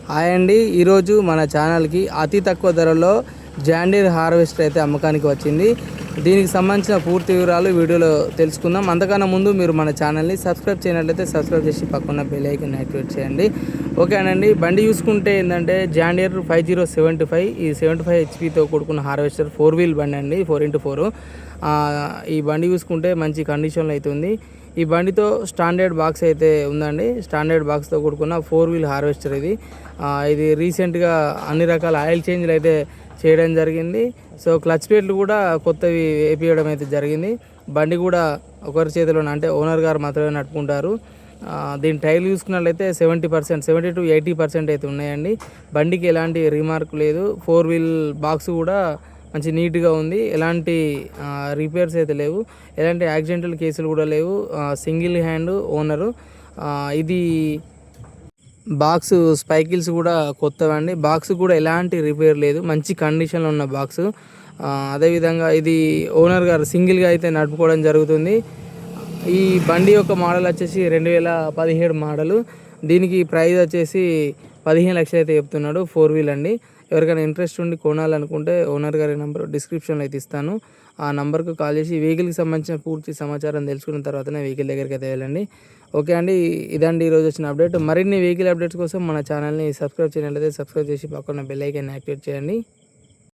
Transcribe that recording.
Hi అండి, ఈరోజు మన ఛానల్కి అతి తక్కువ ధరలో జాండీర్ హార్వెస్టర్ అయితే అమ్మకానికి వచ్చింది. దీనికి సంబంధించిన పూర్తి వివరాలు వీడియోలో తెలుసుకుందాం. అంతకన్నా ముందు మీరు మన ఛానల్ని సబ్స్క్రైబ్ చేయనట్లయితే సబ్స్క్రైబ్ చేసి పక్కన బెల్ ఐకాన్ యాక్టివేట్ చేయండి. ఓకేనండి, బండి చూసుకుంటే ఏంటంటే జాండీర్ 5075 ఈ 75 హెచ్పితో కూడుకున్న హార్వెస్టర్ 4 వీల్ బండి అండి, 4x4. ఈ బండి చూసుకుంటే మంచి కండిషన్లో అయితే ఉంది. ఈ బండితో స్టాండర్డ్ బాక్స్ అయితే ఉందండి. స్టాండర్డ్ బాక్స్తో కూడుకున్న 4 వీల్ హార్వెస్టర్ ఇది రీసెంట్గా అన్ని రకాల ఆయిల్ చేంజ్లు అయితే చేయడం జరిగింది. సో క్లచ్ ప్లేట్లు కూడా కొత్తవి వేపించడం అయితే జరిగింది. బండి కూడా ఒకరి చేతిలో అంటే ఓనర్ గారు మాత్రమే నడుపుకుంటారు. దీని టైర్లు చూసుకున్నట్లయితే 70%, 70 to 80% అయితే ఉన్నాయండి. బండికి ఎలాంటి రీమార్క్ లేదు. 4 వీల్ బాక్స్ కూడా మంచి నీట్గా ఉంది. ఎలాంటి రిపేర్స్ అయితే లేవు, ఎలాంటి యాక్సిడెంటల్ కేసులు కూడా లేవు. Single hand owner. ఇది బాక్స్ స్పైకిల్స్ కూడా కొత్తవండి. బాక్స్ కూడా ఎలాంటి రిపేర్ లేదు, మంచి కండిషన్లో ఉన్న బాక్స్. అదేవిధంగా ఇది ఓనర్ గారు సింగిల్గా అయితే నడుపుకోవడం జరుగుతుంది. ఈ బండి యొక్క మోడల్ వచ్చేసి 2017 మోడలు. దీనికి ప్రైస్ వచ్చేసి 15 లక్షలు అయితే చెప్తున్నాడు. 4 వీల్ అండి. ఎవరికైనా ఇంట్రెస్ట్ ఉండి కొనాలనుకుంటే ఓనర్ గారి నెంబర్ డిస్క్రిప్షన్లో అయితే ఇస్తాను. ఆ నెంబర్కు కాల్ చేసి వెహికల్కి సంబంధించిన పూర్తి సమాచారం తెలుసుకున్న తర్వాతనే వెహికల్ దగ్గరికి అయితే వెళ్ళండి. ఓకే అండి, ఇదండి ఈరోజు వచ్చిన అప్డేట్. మరిన్ని వెహికల్ అప్డేట్స్ కోసం మన ఛానల్ని సబ్స్క్రైబ్ చేయనట్లయితే సబ్స్క్రైబ్ చేసి పక్కన బెల్ ఐకాన్ యాక్టివేట్ చేయండి.